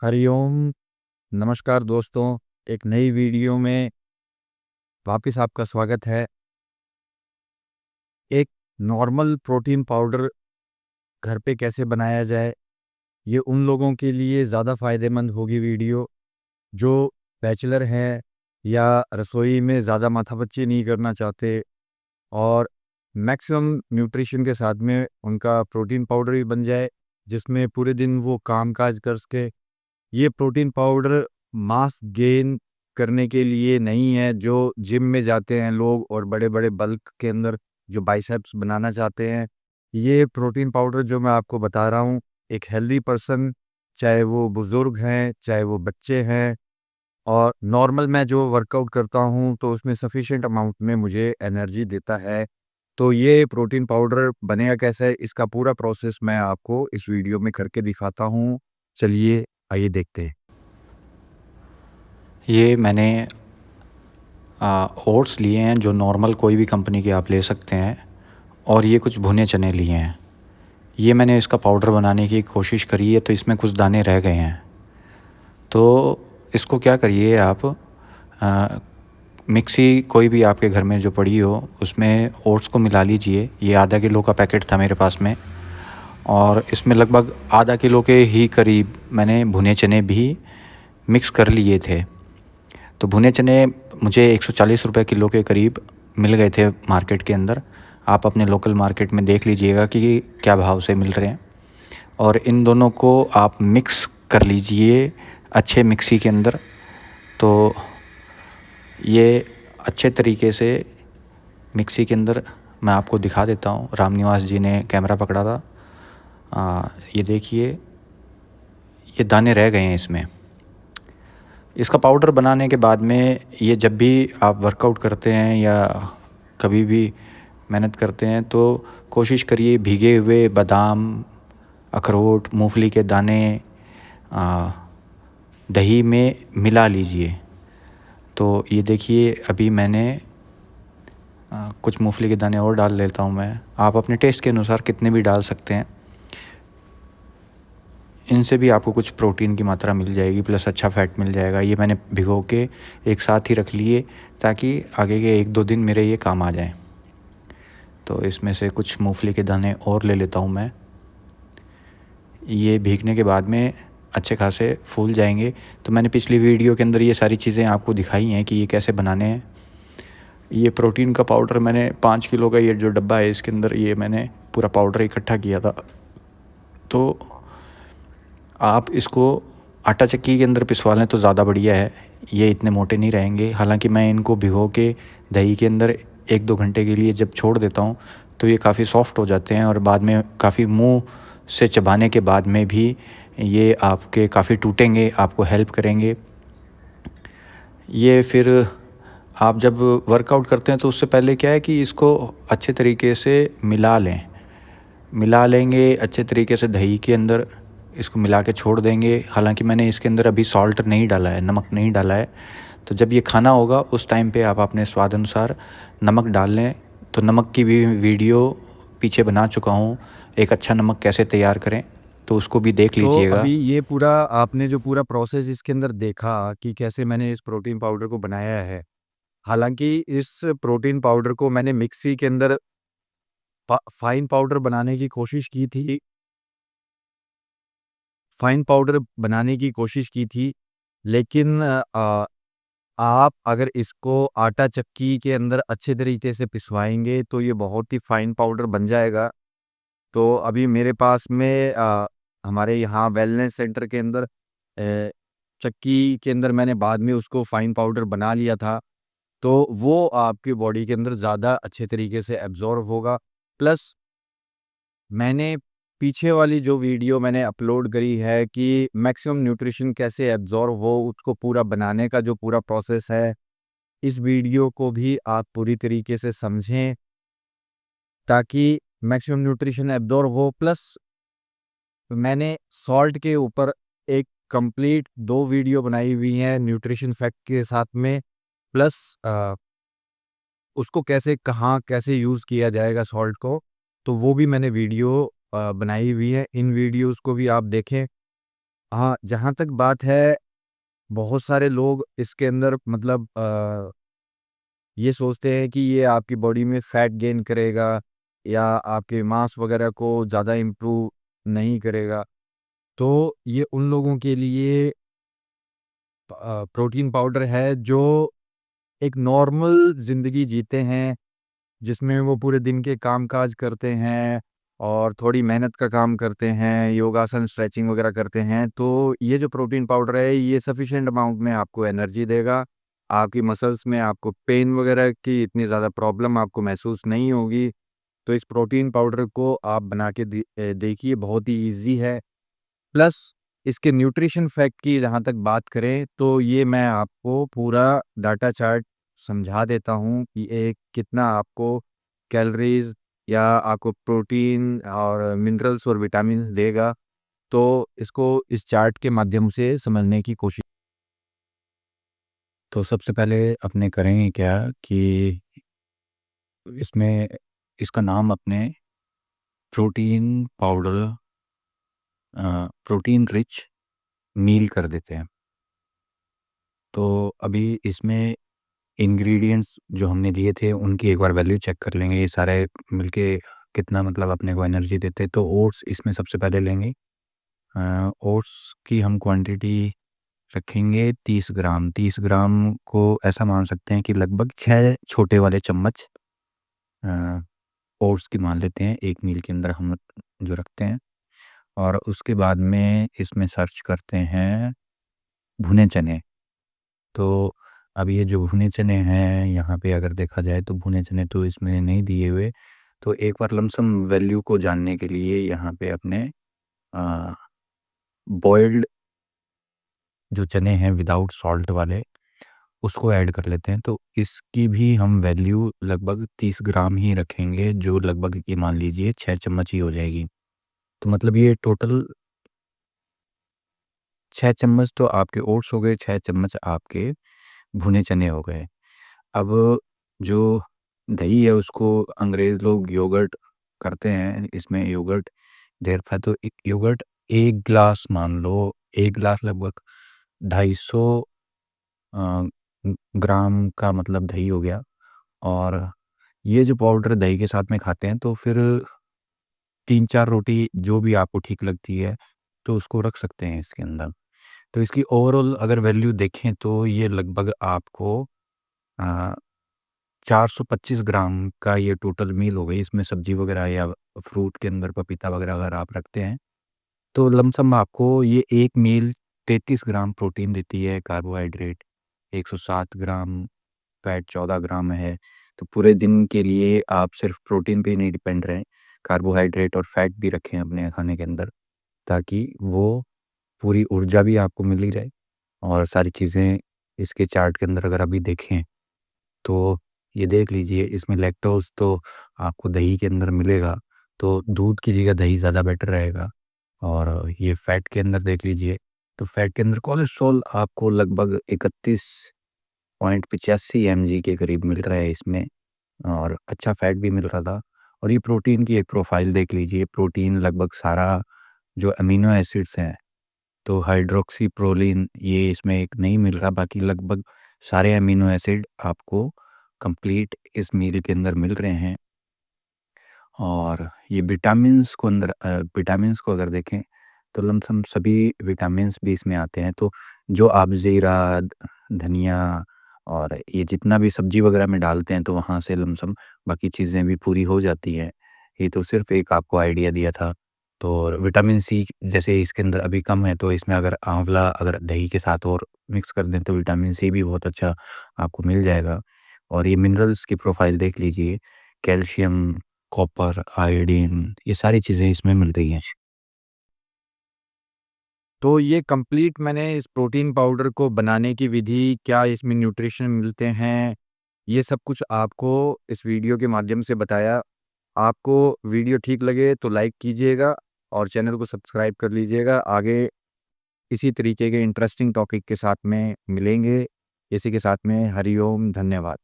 हरिओम। नमस्कार दोस्तों, एक नई वीडियो में वापस आपका स्वागत है। एक नॉर्मल प्रोटीन पाउडर घर पे कैसे बनाया जाए, ये उन लोगों के लिए ज़्यादा फ़ायदेमंद होगी वीडियो जो बैचलर हैं या रसोई में ज़्यादा माथापच्ची नहीं करना चाहते और मैक्सिमम न्यूट्रिशन के साथ में उनका प्रोटीन पाउडर भी बन जाए, जिसमें पूरे दिन वो काम-काज कर सके। ये प्रोटीन पाउडर मास गेन करने के लिए नहीं है, जो जिम में जाते हैं लोग और बड़े-बड़े बल्क के अंदर जो बाइसेप्स बनाना चाहते हैं। ये प्रोटीन पाउडर जो मैं आपको बता रहा हूँ, एक हेल्दी पर्सन, चाहे वो बुज़ुर्ग हैं, चाहे वो बच्चे हैं, और नॉर्मल मैं जो वर्कआउट करता हूँ, तो उसमें सफिशिएंट अमाउंट में मुझे एनर्जी देता है। तो ये प्रोटीन पाउडर बनेगा कैसे, इसका पूरा प्रोसेस मैं आपको इस वीडियो में करके दिखाता हूँ। चलिए, आइए देखते हैं। ये मैंने ओट्स लिए हैं जो नॉर्मल कोई भी कंपनी के आप ले सकते हैं, और ये कुछ भुने चने लिए हैं। ये मैंने इसका पाउडर बनाने की कोशिश करी है, तो इसमें कुछ दाने रह गए हैं। तो इसको क्या करिए आप, मिक्सी कोई भी आपके घर में जो पड़ी हो उसमें ओट्स को मिला लीजिए। ये आधा किलो का पैकेट था मेरे पास में, और इसमें लगभग आधा किलो के ही करीब मैंने भुने चने भी मिक्स कर लिए थे। तो भुने चने मुझे 140 रुपये किलो के करीब मिल गए थे मार्केट के अंदर। आप अपने लोकल मार्केट में देख लीजिएगा कि क्या भाव से मिल रहे हैं, और इन दोनों को आप मिक्स कर लीजिए अच्छे मिक्सी के अंदर। तो ये अच्छे तरीके से मिक्सी के अंदर मैं आपको दिखा देता हूँ। रामनिवास जी ने कैमरा पकड़ा था। ये देखिए, ये दाने रह गए हैं इसमें। इसका पाउडर बनाने के बाद में ये जब भी आप वर्कआउट करते हैं या कभी भी मेहनत करते हैं, तो कोशिश करिए भीगे हुए बादाम, अखरोट, मूंगफली के दाने दही में मिला लीजिए। तो ये देखिए, अभी मैंने कुछ मूंगफली के दाने और डाल लेता हूँ मैं। आप अपने टेस्ट के अनुसार कितने भी डाल सकते हैं। इनसे भी आपको कुछ प्रोटीन की मात्रा मिल जाएगी, प्लस अच्छा फ़ैट मिल जाएगा। ये मैंने भिगो के एक साथ ही रख लिए ताकि आगे के 1-2 दिन मेरे ये काम आ जाएँ। तो इसमें से कुछ मूंगफली के दाने और ले लेता हूँ मैं। ये भीगने के बाद में अच्छे खासे फूल जाएंगे। तो मैंने पिछली वीडियो के अंदर ये सारी चीज़ें आपको दिखाई हैं कि ये कैसे बनाने हैं। ये प्रोटीन का पाउडर मैंने 5 किलो का, ये जो डब्बा है इसके अंदर ये मैंने पूरा पाउडर इकट्ठा किया था। तो आप इसको आटा चक्की के अंदर पिसवा लें तो ज़्यादा बढ़िया है। ये इतने मोटे नहीं रहेंगे। हालांकि मैं इनको भिगो के दही के अंदर 1-2 घंटे के लिए जब छोड़ देता हूँ, तो ये काफ़ी सॉफ्ट हो जाते हैं, और बाद में काफ़ी मुंह से चबाने के बाद में भी ये आपके काफ़ी टूटेंगे, आपको हेल्प करेंगे। ये फिर आप जब वर्कआउट करते हैं तो उससे पहले क्या है कि इसको अच्छे तरीके से मिला लेंगे अच्छे तरीके से दही के अंदर। इसको मिला के छोड़ देंगे। हालांकि मैंने इसके अंदर अभी सॉल्ट नहीं डाला है, नमक नहीं डाला है। तो जब ये खाना होगा उस टाइम पे आप अपने स्वाद अनुसार नमक डाल लें। तो नमक की भी वीडियो पीछे बना चुका हूँ, एक अच्छा नमक कैसे तैयार करें, तो उसको भी देख तो लीजिएगा। अभी ये पूरा आपने जो पूरा प्रोसेस इसके अंदर देखा कि कैसे मैंने इस प्रोटीन पाउडर को बनाया है। हालाँकि इस प्रोटीन पाउडर को मैंने मिक्सी के अंदर फाइन पाउडर बनाने की कोशिश की थी। फाइन पाउडर बनाने की कोशिश की थी, लेकिन आप अगर इसको आटा चक्की के अंदर अच्छे तरीके से पिसवाएँगे तो ये बहुत ही फाइन पाउडर बन जाएगा। तो अभी मेरे पास में हमारे यहाँ वेलनेस सेंटर के अंदर चक्की के अंदर मैंने बाद में उसको फाइन पाउडर बना लिया था। तो वो आपकी बॉडी के अंदर ज़्यादा अच्छे तरीके से एब्ज़ॉर्ब होगा। प्लस मैंने पीछे वाली जो वीडियो मैंने अपलोड करी है कि मैक्सिमम न्यूट्रिशन कैसे एब्ज़ॉर्ब हो, उसको पूरा बनाने का जो पूरा प्रोसेस है, इस वीडियो को भी आप पूरी तरीके से समझें ताकि मैक्सिमम न्यूट्रिशन एब्ज़ॉर्ब हो। प्लस मैंने सॉल्ट के ऊपर एक कंप्लीट 2 वीडियो बनाई हुई हैं न्यूट्रिशन फैक्ट के साथ में। प्लस उसको कैसे कहाँ कैसे यूज़ किया जाएगा सॉल्ट को, तो वो भी मैंने वीडियो बनाई हुई है। इन वीडियोज़ को भी आप देखें। हाँ, जहाँ तक बात है, बहुत सारे लोग इसके अंदर मतलब ये सोचते हैं कि ये आपकी बॉडी में फैट गेन करेगा या आपके मांस वगैरह को ज़्यादा इम्प्रूव नहीं करेगा। तो ये उन लोगों के लिए प्रोटीन पाउडर है जो एक नॉर्मल ज़िंदगी जीते हैं, जिसमें वो पूरे दिन के काम-काज करते हैं और थोड़ी मेहनत का काम करते हैं, योगासन, स्ट्रेचिंग वगैरह करते हैं। तो ये जो प्रोटीन पाउडर है, ये सफिशिएंट अमाउंट में आपको एनर्जी देगा। आपकी मसल्स में आपको पेन वगैरह की इतनी ज़्यादा प्रॉब्लम आपको महसूस नहीं होगी। तो इस प्रोटीन पाउडर को आप बना के देखिए, बहुत ही ईज़ी है। प्लस इसके न्यूट्रिशन फैक्ट की जहाँ तक बात करें, तो ये मैं आपको पूरा डाटा चार्ट समझा देता हूँ कि ये कितना आपको कैलोरीज़ या आपको प्रोटीन और मिनरल्स और विटामिन्स देगा। तो इसको इस चार्ट के माध्यम से समझने की कोशिश। तो सबसे पहले अपने करेंगे क्या कि इसमें इसका नाम अपने प्रोटीन पाउडर प्रोटीन रिच मील कर देते हैं। तो अभी इसमें इंग्रेडिएंट्स जो हमने लिए थे उनकी एक बार वैल्यू चेक कर लेंगे, ये सारे मिलके कितना मतलब अपने को एनर्जी देते हैं। तो ओट्स इसमें सबसे पहले लेंगे। ओट्स की हम क्वांटिटी रखेंगे 30 ग्राम। 30 ग्राम को ऐसा मान सकते हैं कि लगभग 6 छोटे वाले चम्मच अ, ओट्स की मान लेते हैं एक मील के अंदर हम जो रखते हैं। और उसके बाद में इसमें सर्च करते हैं भुने चने। तो अब ये जो भुने चने हैं यहाँ पे अगर देखा जाए तो भुने चने तो इसमें नहीं दिए हुए। तो एक बार लमसम वैल्यू को जानने के लिए यहाँ पे अपने बॉइल्ड जो चने हैं विदाउट सॉल्ट वाले उसको ऐड कर लेते हैं। तो इसकी भी हम वैल्यू लगभग 30 ग्राम ही रखेंगे, जो लगभग ये मान लीजिए 6 चम्मच ही हो जाएगी। तो मतलब ये टोटल 6 चम्मच तो आपके ओट्स हो गए, 6 चम्मच आपके भुने चने हो गए। अब जो दही है उसको अंग्रेज़ लोग योगर्ट करते हैं, इसमें योगर्ट देयर था। तो एक योगर्ट 1 ग्लास मान लो, 1 ग्लास लगभग 250 अ, ग्राम का मतलब दही हो गया। और ये जो पाउडर दही के साथ में खाते हैं तो फिर 3-4 रोटी जो भी आपको ठीक लगती है, तो उसको रख सकते हैं इसके अंदर। तो इसकी ओवरऑल अगर वैल्यू देखें तो ये लगभग आपको अ, 425 ग्राम का ये टोटल मील हो गई। इसमें सब्ज़ी वग़ैरह या फ्रूट के अंदर पपीता वग़ैरह अगर आप रखते हैं, तो लमसम आपको ये एक मील 33 ग्राम प्रोटीन देती है। कार्बोहाइड्रेट 107 ग्राम, फैट 14 ग्राम है। तो पूरे दिन के लिए आप सिर्फ़ प्रोटीन पे ही नहीं डिपेंड रहें, कार्बोहाइड्रेट और फैट भी रखें अपने खाने के अंदर, ताकि वो पूरी ऊर्जा भी आपको मिली रहे। और सारी चीज़ें इसके चार्ट के अंदर अगर अभी देखें, तो ये देख लीजिए इसमें लैक्टोज़ तो आपको दही के अंदर मिलेगा, तो दूध की जगह दही ज़्यादा बेटर रहेगा। और ये फैट के अंदर देख लीजिए, तो फैट के अंदर कोलेस्ट्रॉल आपको लगभग 31.85 एमजी के करीब मिल रहा है इसमें। और अच्छा फैट भी मिल रहा था। और ये प्रोटीन की एक प्रोफ़ाइल देख लीजिए, प्रोटीन लगभग सारा जो अमीनो एसिड्स हैं, तो हाइड्रोक्सी प्रोलीन ये इसमें एक नहीं मिल रहा, बाकी लगभग सारे अमीनो एसिड आपको कंप्लीट इस मील के अंदर मिल रहे हैं। और ये विटामिन्स को अगर देखें तो लमसम सभी विटामिन्स भी इसमें आते हैं। तो जो आप ज़ीरा, धनिया और ये जितना भी सब्ज़ी वग़ैरह में डालते हैं तो वहाँ से लमसम बाकी चीज़ें भी पूरी हो जाती हैं। ये तो सिर्फ़ एक आपको आइडिया दिया था। तो और विटामिन सी जैसे इसके अंदर अभी कम है, तो इसमें अगर आँवला अगर दही के साथ और मिक्स कर दें तो विटामिन सी भी बहुत अच्छा आपको मिल जाएगा। और ये मिनरल्स की प्रोफ़ाइल देख लीजिए, कैल्शियम, कॉपर, आयोडीन ये सारी चीज़ें इसमें मिल रही हैं। तो ये कंप्लीट मैंने इस प्रोटीन पाउडर को बनाने की विधि, क्या इसमें न्यूट्रिशन मिलते हैं, ये सब कुछ आपको इस वीडियो के माध्यम से बताया। आपको वीडियो ठीक लगे तो लाइक कीजिएगा और चैनल को सब्सक्राइब कर लीजिएगा। आगे इसी तरीके के इंटरेस्टिंग टॉपिक के साथ में मिलेंगे। इसी के साथ में हरि ओम, धन्यवाद।